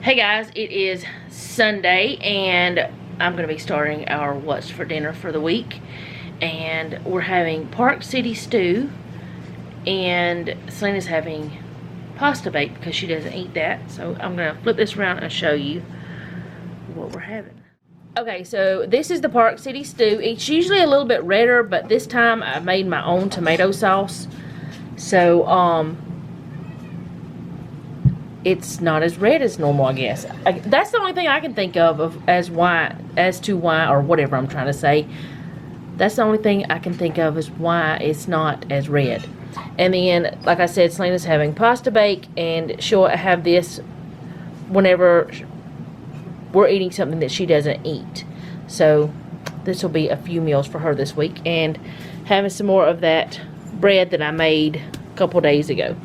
Hey guys, it is Sunday and I'm going to be starting our what's for dinner for the week. And we're having Park City stew and Selena's having pasta bake because she doesn't eat that. So I'm going to flip this around and show you what we're having. Okay, so this is the Park City stew. It's usually a little bit redder, but this time I made my own tomato sauce. So, it's not as red as normal, I guess. That's the only thing I can think of as to why, or whatever I'm trying to say. That's the only thing I can think of as why it's not as red. And then, like I said, Selena's having pasta bake, and she'll have this whenever we're eating something that she doesn't eat. So this will be a few meals for her this week, and having some more of that bread that I made a couple days ago.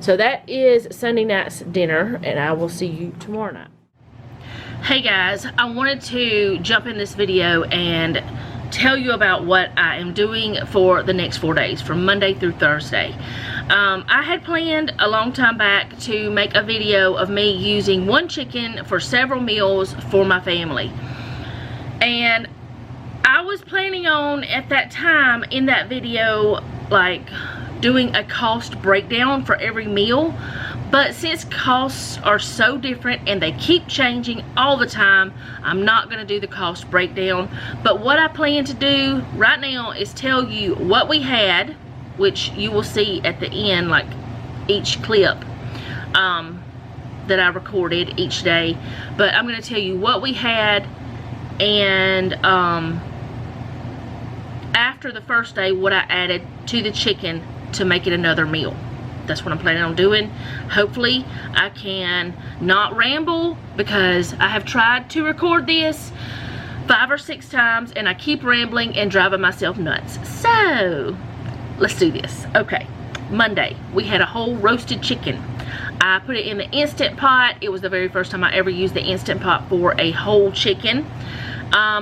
So that is Sunday night's dinner, and I will see you tomorrow night. Hey guys, I wanted to jump in this video and tell you about what I am doing for the next 4 days, from Monday through Thursday. I had planned a long time back to make a video of me using one chicken for several meals for my family. And I was planning on, at that time, in that video, like, doing a cost breakdown for every meal. But since costs are so different and they keep changing all the time, I'm not going to do the cost breakdown. But what I plan to do right now is tell you what we had, which you will see at the end, like each clip that I recorded each day. But I'm going to tell you what we had, and after the first day, what I added to the chicken to make it another meal. That's what I'm planning on doing. Hopefully I can not ramble, because I have tried to record this 5 or 6 times and I keep rambling and driving myself nuts. So let's do this. Okay, Monday we had a whole roasted chicken. I put it in the Instant Pot. It was the very first time I ever used the Instant Pot for a whole chicken.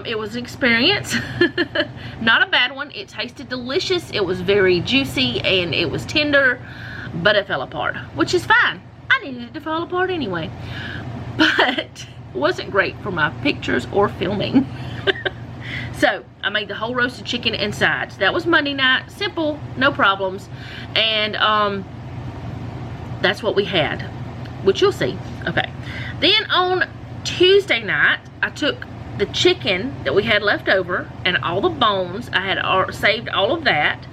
It was an experience. Not a bad one. It tasted delicious. It was very juicy and it was tender, but it fell apart, which is fine. I needed it to fall apart anyway. But it wasn't great for my pictures or filming. So I made the whole roasted chicken and sides. That was Monday night. Simple, no problems. And that's what we had, which you'll see. Okay. Then on Tuesday night, I took the chicken that we had left over and all the bones. I had saved all of that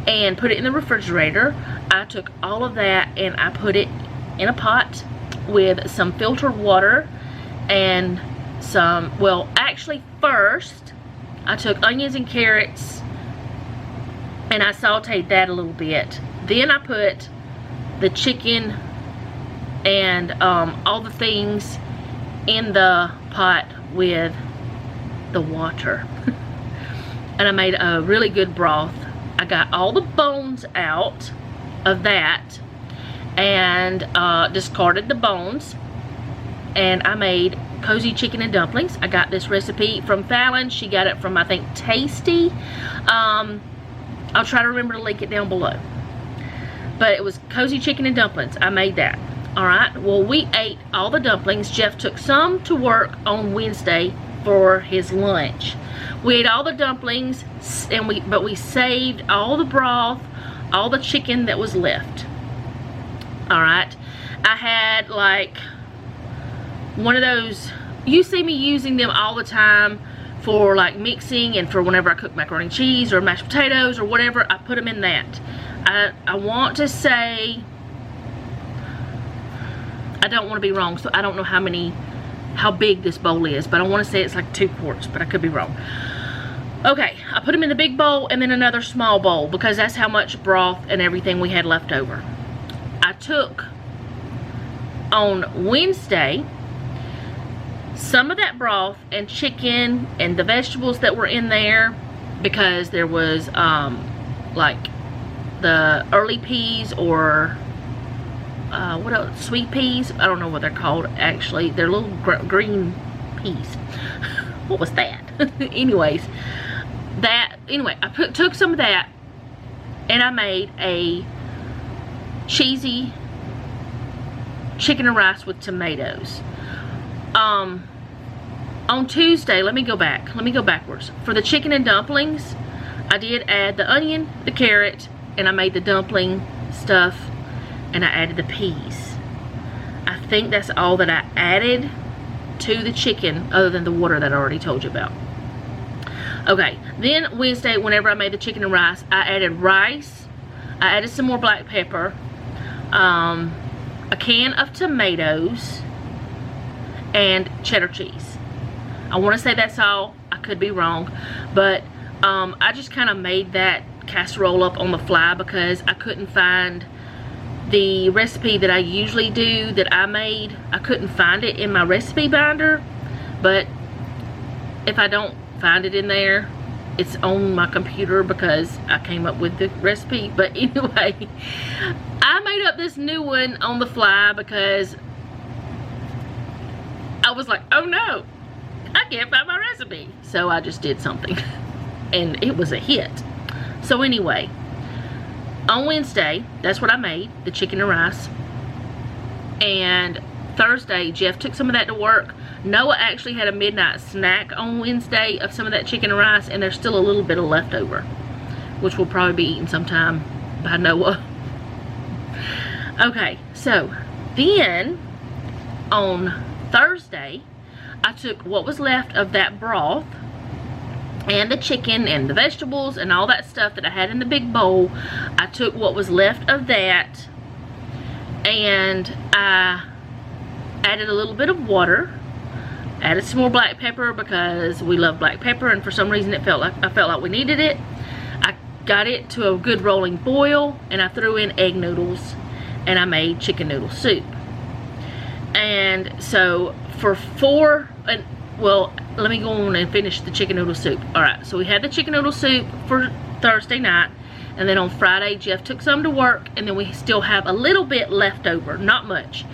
and put it in the refrigerator. I took all of that and I put it in a pot with some filtered water and some, well, actually first I took onions and carrots and I sauteed that a little bit. Then I put the chicken and all the things in the pot with the water. And I made a really good broth. I got all the bones out of that and discarded the bones, and I made cozy chicken and dumplings. I got this recipe from Fallon. She got it from, I think, Tasty. I'll try to remember to link it down below. But it was cozy chicken and dumplings. I made that. Alright, well, we ate all the dumplings. Jeff took some to work on Wednesday for his lunch. We ate all the dumplings, and we saved all the broth, all the chicken that was left. Alright, I had like one of those, you see me using them all the time for like mixing, and for whenever I cook macaroni and cheese or mashed potatoes or whatever, I put them in that. I want to say, I don't want to be wrong, so I don't know how big this bowl is, but I want to say it's like 2 quarts, but I could be wrong. Okay, I put them in the big bowl and then another small bowl, because that's how much broth and everything we had left over. I took on Wednesday some of that broth and chicken and the vegetables that were in there, because there was like the early peas, or what else? Sweet peas? I don't know what they're called, actually. They're little green peas. What was that? Anyways, I took some of that and I made a cheesy chicken and rice with tomatoes. On Tuesday, let me go backwards. For the chicken and dumplings, I did add the onion, the carrot, and I made the dumpling stuff, and I added the peas. I think that's all that I added to the chicken, other than the water that I already told you about. Okay, then Wednesday, whenever I made the chicken and rice, I added rice, I added some more black pepper, a can of tomatoes, and cheddar cheese. I want to say that's all. I could be wrong, but I just kind of made that casserole up on the fly because I couldn't find the recipe that I usually do that I made. I couldn't find it in my recipe binder, but if I don't find it in there, it's on my computer because I came up with the recipe. But anyway, I made up this new one on the fly because I was like, oh no, I can't find my recipe. So I just did something and it was a hit. So anyway, on Wednesday, that's what I made, the chicken and rice. And Thursday, Jeff took some of that to work. Noah actually had a midnight snack on Wednesday of some of that chicken and rice, and there's still a little bit of leftover, which will probably be eaten sometime by Noah. Okay, so then on Thursday, I took what was left of that broth and the chicken and the vegetables and all that stuff that I had in the big bowl. I took what was left of that and I added a little bit of water, added some more black pepper because we love black pepper, and for some reason I felt like we needed it. I got it to a good rolling boil, and I threw in egg noodles, and I made chicken noodle soup. And so for well, let me go on and finish the chicken noodle soup. Alright, so we had the chicken noodle soup for Thursday night, and then on Friday Jeff took some to work, and then we still have a little bit left over, not much,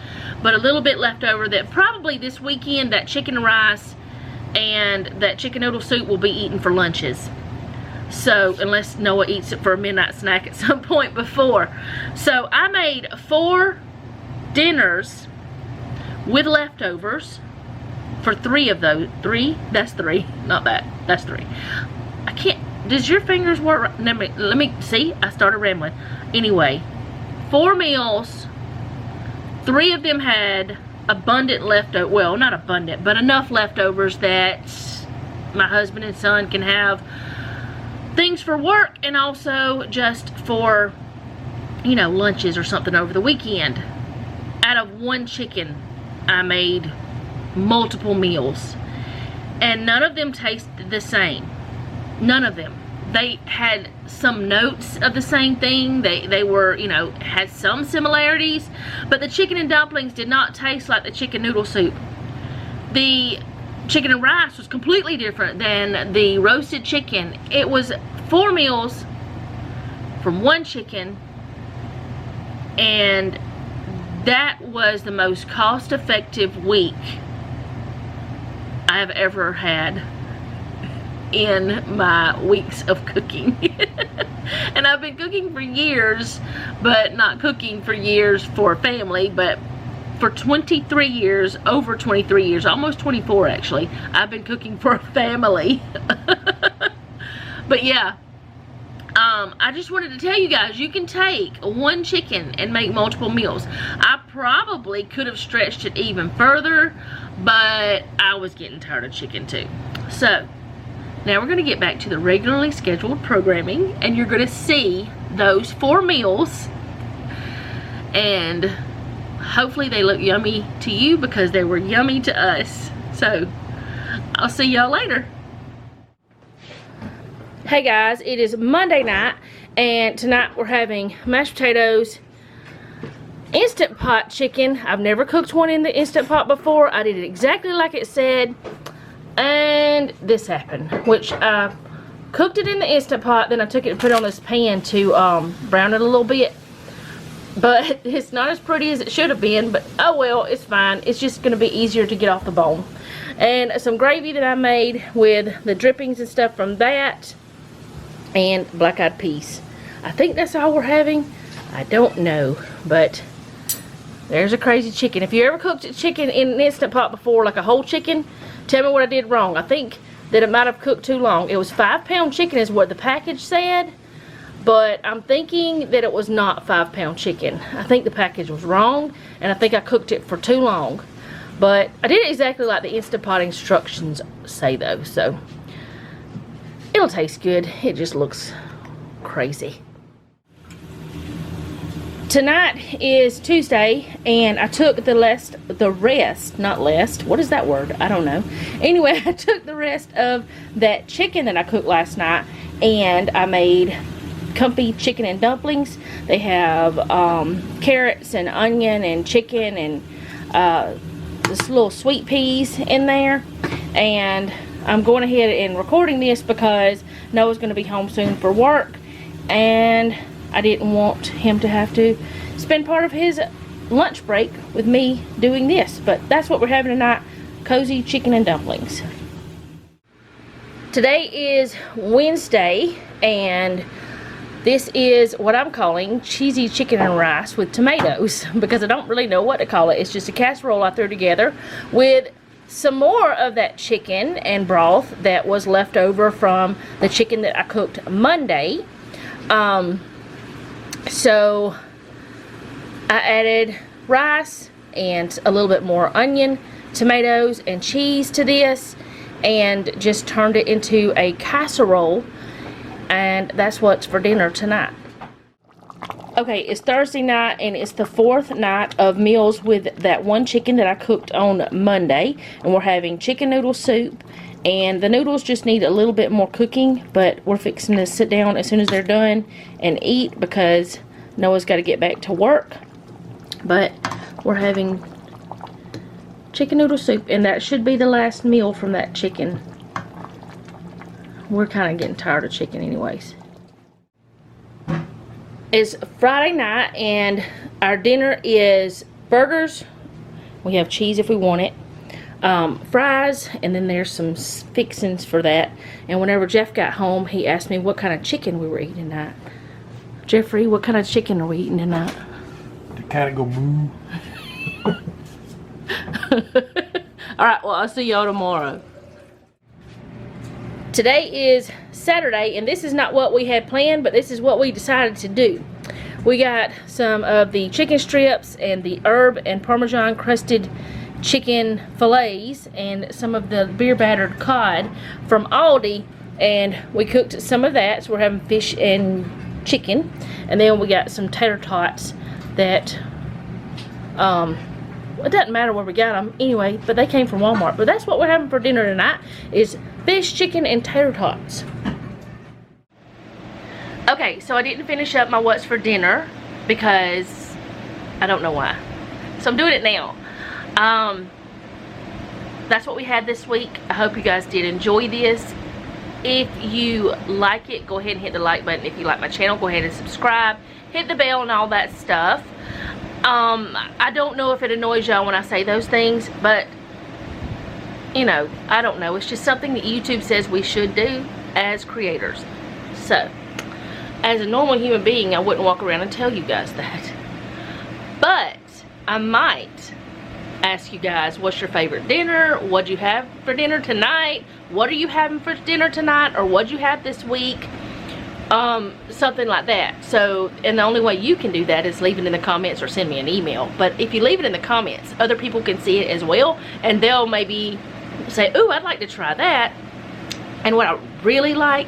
but a little bit left over that probably this weekend that chicken and rice and that chicken noodle soup will be eaten for lunches. So unless Noah eats it for a midnight snack at some point before. So I made 4 dinners with leftovers for 3 of those. 3? That's 3, not that. That's 3. I can't, does your fingers work? Let me see, I started rambling. Anyway, 4 meals, 3 of them had abundant leftover, well, not abundant, but enough leftovers that my husband and son can have things for work and also just for, you know, lunches or something over the weekend. Out of 1 chicken, I made multiple meals, and none of them tasted the same. None of them. They had some notes of the same thing. They were, you know, had some similarities, but the chicken and dumplings did not taste like the chicken noodle soup. The chicken and rice was completely different than the roasted chicken. It was 4 meals from 1 chicken, and that was the most cost-effective week I have ever had in my weeks of cooking. And I've been cooking for years, but not cooking for years for family, but for 23 years, over 23 years, almost 24 actually, I've been cooking for a family. But yeah, I just wanted to tell you guys, you can take 1 chicken and make multiple meals. I probably could have stretched it even further, but I was getting tired of chicken too. So now we're going to get back to the regularly scheduled programming, and you're going to see those 4 meals, and hopefully they look yummy to you because they were yummy to us. So I'll see y'all later. Hey guys, it is Monday night, and tonight we're having mashed potatoes, Instant Pot chicken. I've never cooked one in the Instant Pot before. I did it exactly like it said, and this happened, which I cooked it in the Instant Pot, then I took it and put it on this pan to brown it a little bit. But it's not as pretty as it should have been, but oh well, it's fine. It's just going to be easier to get off the bone. And some gravy that I made with the drippings and stuff from that, and black-eyed peas. I think that's all we're having. I don't know, but There's a crazy chicken. If you ever cooked chicken in an Instant Pot before, like a whole chicken, tell me what I did wrong. I think that it might have cooked too long. It was 5-pound chicken is what the package said, but I'm thinking that it was not 5-pound chicken. I think the package was wrong, and I think I cooked it for too long. But I did it exactly like the Instant Pot instructions say though, so it'll taste good. It just looks crazy. Tonight is Tuesday, and I took what is that word? I don't know. Anyway, I took the rest of that chicken that I cooked last night, and I made comfy chicken and dumplings. They have carrots and onion and chicken and this little sweet peas in there. And I'm going ahead and recording this because Noah's going to be home soon for work, and I didn't want him to have to spend part of his lunch break with me doing this. But that's what we're having tonight, cozy chicken and dumplings. Today is Wednesday, and this is what I'm calling cheesy chicken and rice with tomatoes, because I don't really know what to call it. It's just a casserole I threw together with some more of that chicken and broth that was left over from the chicken that I cooked Monday. So I added rice and a little bit more onion, tomatoes, and cheese to this, and just turned it into a casserole, and that's what's for dinner tonight. Okay, it's Thursday night, and it's the 4th night of meals with that one chicken that I cooked on Monday, and we're having chicken noodle soup, and the noodles just need a little bit more cooking, but we're fixing to sit down as soon as they're done and eat because Noah's got to get back to work. But we're having chicken noodle soup, and that should be the last meal from that chicken. We're kind of getting tired of chicken anyways. It's Friday night, and our dinner is burgers. We have cheese if we want it. Fries, and then there's some fixings for that. And whenever Jeff got home, he asked me what kind of chicken we were eating tonight. Jeffrey, what kind of chicken are we eating tonight? To kind of go moo. Alright, well, I'll see y'all tomorrow. Today is Saturday, and this is not what we had planned, but this is what we decided to do. We got some of the chicken strips and the herb and Parmesan crusted chicken fillets and some of the beer battered cod from Aldi, and we cooked some of that. So we're having fish and chicken, and then we got some tater tots that it doesn't matter where we got them anyway, but they came from Walmart. But that's what we're having for dinner tonight, is fish, chicken, and tater tots. Okay, so I didn't finish up my what's for dinner because I don't know why, so I'm doing it now. That's what we had this week. I hope you guys did enjoy this. If you like it, go ahead and hit the like button. If you like my channel, go ahead and subscribe, hit the bell and all that stuff. I don't know if it annoys y'all when I say those things, but you know, I don't know. It's just something that YouTube says we should do as creators. So as a normal human being, I wouldn't walk around and tell you guys that. But I might ask you guys, what's your favorite dinner? What'd you have for dinner tonight? What are you having for dinner tonight? Or what'd you have this week? Something like that. So, and the only way you can do that is leave it in the comments or send me an email. But if you leave it in the comments, other people can see it as well, and they'll maybe say, ooh, I'd like to try that. And what I really like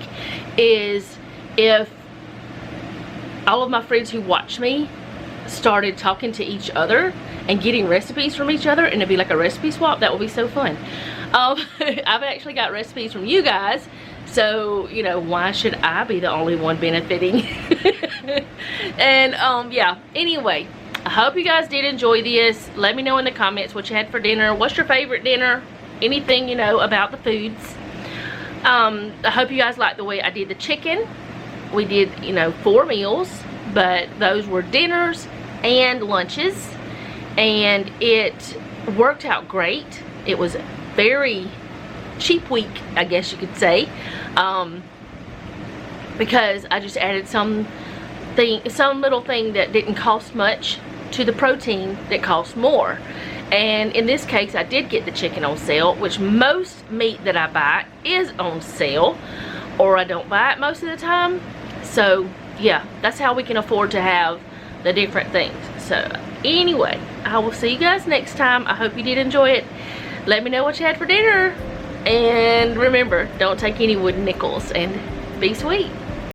is if all of my friends who watch me started talking to each other and getting recipes from each other, and it'd be like a recipe swap. That would be so fun. I've actually got recipes from you guys, so you know, why should I be the only one benefiting? And yeah, anyway, I hope you guys did enjoy this. Let me know in the comments what you had for dinner. What's your favorite dinner? Anything you know about the foods. I hope you guys liked the way I did the chicken. We did, you know, 4 meals, but those were dinners and lunches, and it worked out great. It was very cheap week, I guess you could say, because I just added some little thing that didn't cost much to the protein that costs more. And in this case, I did get the chicken on sale, which most meat that I buy is on sale, or I don't buy it most of the time. So yeah, that's how we can afford to have the different things. So anyway, I will see you guys next time. I hope you did enjoy it. Let me know what you had for dinner. And remember, don't take any wooden nickels, and be sweet.